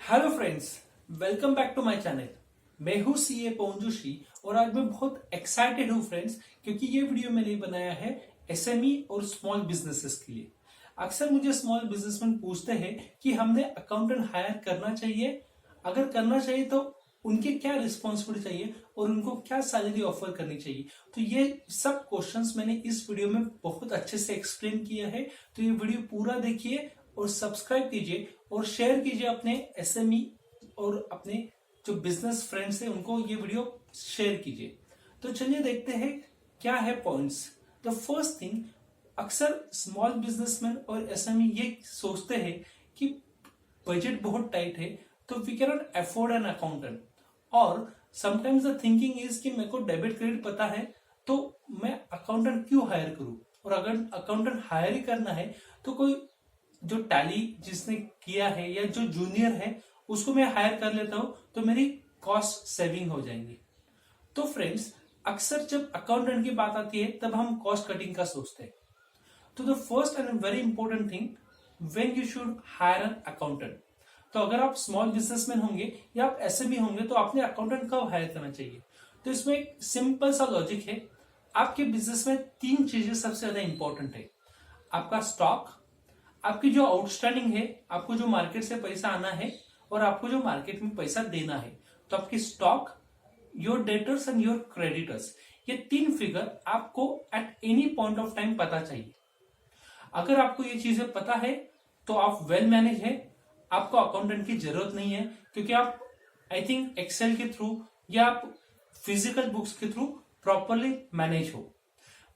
Hello friends, welcome back to my channel. मैं हूं CA पवन जोशी और आज मैं बहुत एक्साइटेड हूं फ्रेंड्स, क्योंकि ये वीडियो मैंने बनाया है एसएमई और स्मॉल बिजनेसेस के लिए। अक्सर मुझे स्मॉल बिजनेसमैन पूछते हैं कि हमने अकाउंटेंट हायर करना चाहिए, अगर करना चाहिए तो उनके क्या रिस्पॉन्सिबिलिटी चाहिए और उनको क्या सैलरी ऑफर करनी चाहिए। तो ये सब क्वेश्चंस मैंने इस वीडियो में बहुत अच्छे से एक्सप्लेन किया है। तो ये वीडियो पूरा देखिए और सब्सक्राइब कीजिए और शेयर कीजिए अपने एसएमई और अपने जो बिजनेस फ्रेंड्स हैं उनको ये वीडियो शेयर कीजिए। तो चलिए देखते हैं क्या है पॉइंट्स। द फर्स्ट थिंग, अक्सर स्मॉल बिजनेसमैन और एसएमई ये सोचते हैं कि बजट बहुत टाइट है तो we can not afford an accountant, और समटाइम्स द थिंकिंग इज कि मेरे को डेबिट क्रेडिट पता है तो मैं अकाउंटेंट क्यों हायर करूं, और अगर अकाउंटेंट हायर ही करना है तो कोई जो टैली जिसने किया है या जो जूनियर है उसको मैं हायर कर लेता हूं तो मेरी कॉस्ट सेविंग हो जाएंगी। तो फ्रेंड्स, अक्सर जब अकाउंटेंट की बात आती है तब हम कॉस्ट कटिंग का सोचते हैं। तो the first and very important thing, when you should higher an accountant. तो अगर आप स्मॉल बिजनेसमैन होंगे या आप एसएमई होंगे तो आपने अकाउंटेंट कब हायर करना चाहिए। तो इसमें एक सिंपल सा लॉजिक है। आपके बिजनेस में तीन चीजें सबसे ज्यादा इंपॉर्टेंट है। आपका स्टॉक, आपकी जो आउटस्टैंडिंग है, आपको जो मार्केट से पैसा आना है, और आपको जो मार्केट में पैसा देना है। तो आपकी stock, your debtors and your creditors, ये तीन फिगर आपको eight any point of time पता चाहिए। अगर आपको ये चीजें पता है तो आप वेल मैनेज है, आपको अकाउंटेंट की जरूरत नहीं है, क्योंकि आप आई थिंक एक्सेल के थ्रू या आप फिजिकल बुक्स के थ्रू प्रॉपरली मैनेज हो।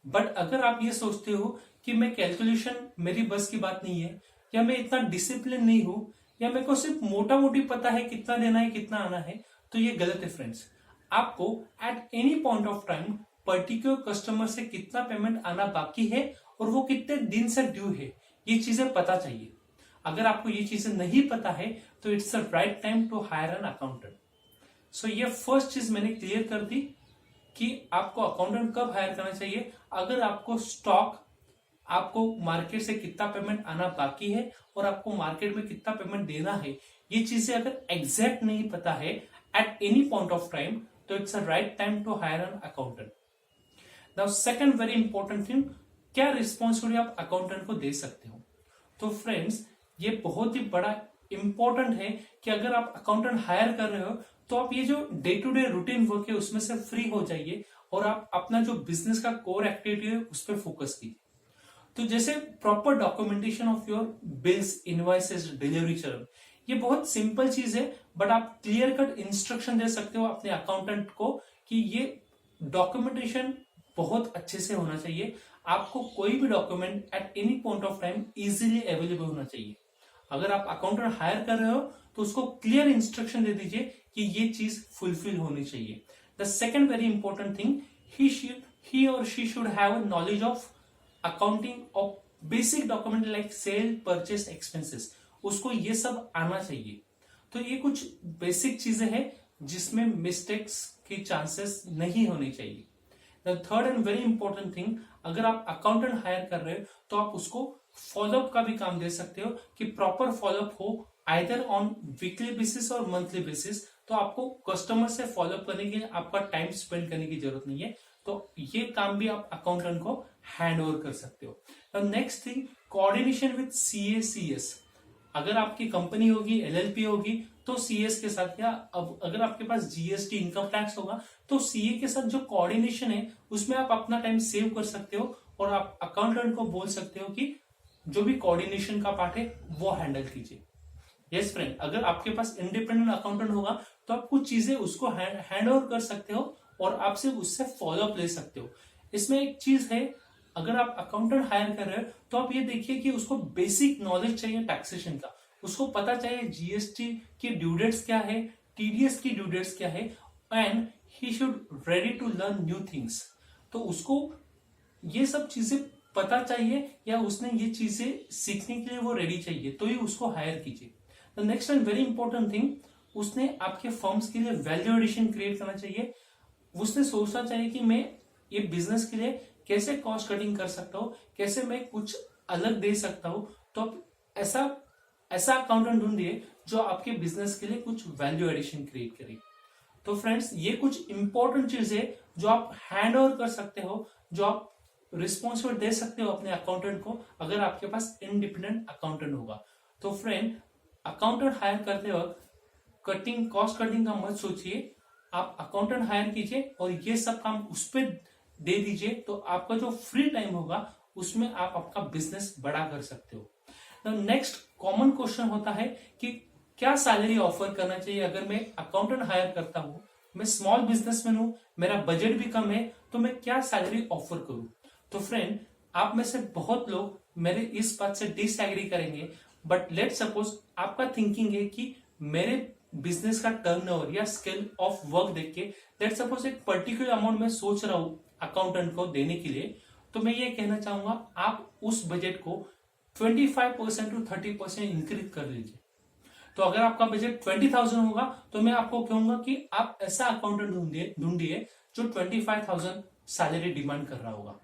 बट अगर आप ये सोचते हो कि मैं कैलकुलेशन मेरी बस की बात नहीं है, या मैं इतना डिसिप्लिन नहीं हूं, या मेरे को सिर्फ मोटा मोटी पता है कितना देना है कितना आना है, तो ये गलत है फ्रेंड्स। आपको eight any point of time particular customer से कितना पेमेंट आना बाकी है और वो कितने दिन से ड्यू है, ये चीजें पता चाहिए। अगर आपको ये चीजें नहीं पता है तो it's the right time to hire an accountant. So ये फर्स्ट चीज मैंने क्लियर कर दी कि आपको अकाउंटेंट कब हायर करना चाहिए। अगर आपको स्टॉक, आपको मार्केट से कितना पेमेंट आना बाकी है और आपको मार्केट में कितना पेमेंट देना है, ये चीजें अगर एग्जैक्ट नहीं पता है at any point of time, तो it's a right time to hire an accountant. Now second very important thing, क्या रिस्पॉन्सिबिलिटी आप अकाउंटेंट को दे सकते हो। तो फ्रेंड्स, ये बहुत ही बड़ा इंपॉर्टेंट है कि अगर आप अकाउंटेंट हायर कर रहे हो तो आप ये जो day to day routine work है उसमें से फ्री हो जाइए और आप अपना जो बिजनेस का कोर एक्टिविटी है उस पर फोकस कीजिए। तो जैसे proper documentation of your bills, invoices, delivery चरण, ये बहुत सिंपल चीज है, बट आप क्लियर कट इंस्ट्रक्शन दे सकते हो अपने अकाउंटेंट को कि ये डॉक्यूमेंटेशन बहुत अच्छे से होना चाहिए। आपको कोई भी document eight any point of time easily available होना चाहिए। अगर आप अकाउंटेंट हायर कर रहे हो तो उसको क्लियर इंस्ट्रक्शन दे दीजिए कि ये चीज फुलफिल होनी चाहिए। The second very important thing, he or she should have a knowledge of accounting of basic document like sale, purchase, expenses, उसको ये सब आना चाहिए। तो ये कुछ बेसिक चीजें हैं जिसमें मिस्टेक्स की चांसेस नहीं होनी चाहिए। The third and very important thing, अगर आप अकाउंटेंट हायर कर रहे हो तो आप उसको फॉलोअप का भी काम दे सकते हो कि प्रॉपर फॉलोअप हो, आइदर ऑन वीकली बेसिस और मंथली बेसिस। तो आपको कस्टमर से फॉलोअप करने के लिए आपका टाइम स्पेंड करने की जरूरत नहीं है, तो ये काम भी आप अकाउंटेंट को हैंड ओवर कर सकते हो। Next thing, coordination with सीएसीएस। अगर आपकी कंपनी होगी, एलएलपी होगी, तो सीएस के साथ, या अब अगर आपके पास जीएसटी, इनकम टैक्स होगा, तो सीए के साथ जो कोऑर्डिनेशन है उसमें आप अपना टाइम सेव कर सकते हो और आप अकाउंटेंट को बोल सकते हो कि जो भी कोऑर्डिनेशन का पार्ट है वो हैंडल कीजिए। यस फ्रेंड, अगर आपके पास इंडिपेंडेंट अकाउंटेंट होगा तो आप कुछ चीजें उसको हैंड ओवर कर सकते हो और आप सिर्फ उससे फॉलोअप ले सकते हो। इसमें एक चीज है, अगर आप अकाउंटेंट हायर कर रहे हो तो आप ये देखिए कि उसको बेसिक नॉलेज चाहिए टैक्सेशन का, उसको पता चाहिए जीएसटी की ड्यू डेट्स क्या है, टीडीएस की ड्यू डेट्स क्या है, and he should ready to learn new things. तो उसको ये सब चीजें पता चाहिए या उसने ये चीजें सीखने के लिए वो रेडी चाहिए, तो ही उसको हायर कीजिए। The next and very important thing, उसने आपके फर्म्स के लिए वैल्यू एडिशन क्रिएट करना चाहिए। उसने सोचना चाहिए कि मैं ये बिजनेस के लिए कैसे कॉस्ट कटिंग कर सकता हूँ, कैसे मैं कुछ अलग दे सकता हूँ। तो आप ऐसा ऐसा अकाउंटेंट ढूंढिए जो आपके बिजनेस के लिए कुछ वैल्यू एडिशन क्रिएट करे। तो फ्रेंड्स, ये कुछ इंपॉर्टेंट चीज है जो आप हैंड ओवर कर सकते हो, जो आप रिस्पॉन्सिबल दे सकते हो अपने अकाउंटेंट को, अगर आपके पास इंडिपेंडेंट अकाउंटेंट होगा। तो फ्रेंड, अकाउंटेंट हायर करते वक्त कॉस्ट कटिंग का मत सोचिए, आप अकाउंटेंट हायर कीजिए और ये सब काम उस पर दे दीजिए, तो आपका जो फ्री टाइम होगा उसमें आप आपका बिजनेस बड़ा कर सकते हो। नेक्स्ट कॉमन क्वेश्चन होता है कि क्या सैलरी ऑफर करना चाहिए अगर मैं अकाउंटेंट हायर करता हूं, मैं स्मॉल बिजनेसमैन हूं, मेरा बजट भी कम है, तो मैं क्या सैलरी ऑफर करूं। तो फ्रेंड, आप में से बहुत लोग मेरे इस बात से डिसएग्री करेंगे, बट लेट सपोज आपका थिंकिंग है कि मेरे बिजनेस का टर्नओवर या स्केल ऑफ वर्क देख के लेट सपोज एक पर्टिकुलर अमाउंट में सोच रहा हूं अकाउंटेंट को देने के लिए, तो मैं ये कहना चाहूंगा आप उस बजट को 25% टू 30% इंक्रीज कर लीजिए। तो अगर आपका बजट 20,000 होगा तो मैं आपको कहूंगा कि आप ऐसा अकाउंटेंट ढूंढिए जो 25,000 सैलरी डिमांड कर रहा होगा।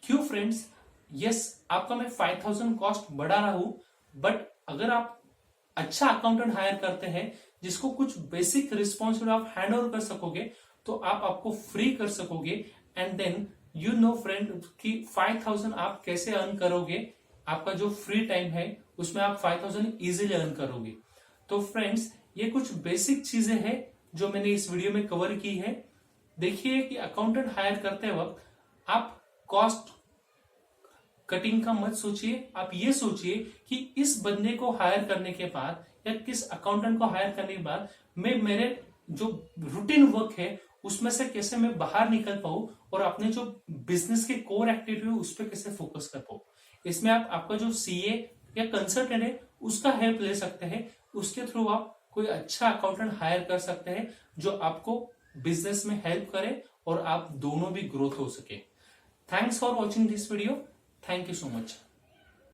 क्यों फ्रेंड्स? यस, आपका मैं 5,000 कॉस्ट बढ़ा रहा हूं, बट अगर आप अच्छा अकाउंटेंट हायर करते हैं जिसको कुछ बेसिक रिस्पॉन्सिबिलिटी आप हैंड ओवर कर सकोगे, तो आप आपको फ्री कर सकोगे। And then you know friend कि 5,000 आप कैसे अर्न करोगे, आपका जो फ्री टाइम है उसमें आप 5,000 इजीली अर्न करोगे। तो फ्रेंड्स, ये कुछ बेसिक चीजें हैं जो मैंने इस वीडियो में कवर की है। देखिए कि अकाउंटेंट हायर करते वक्त आप कॉस्ट कटिंग का मत सोचिए, आप ये सोचिए कि इस बंदे को हायर करने के बाद या किस अकाउंटेंट को हायर करने के बाद मैं मेरे जो रूटीन वर्क है उसमें से कैसे मैं बाहर निकल पाऊं और अपने जो बिजनेस के कोर एक्टिविटी है उस पर कैसे फोकस कर पाऊं। इसमें आप आपका जो सीए या कंसल्टेंट है उसका हेल्प ले सकते हैं, उसके थ्रू आप कोई अच्छा अकाउंटेंट हायर कर सकते हैं जो आपको बिजनेस में हेल्प करे और आप दोनों भी ग्रोथ हो सके। Thanks for watching this video. Thank you so much.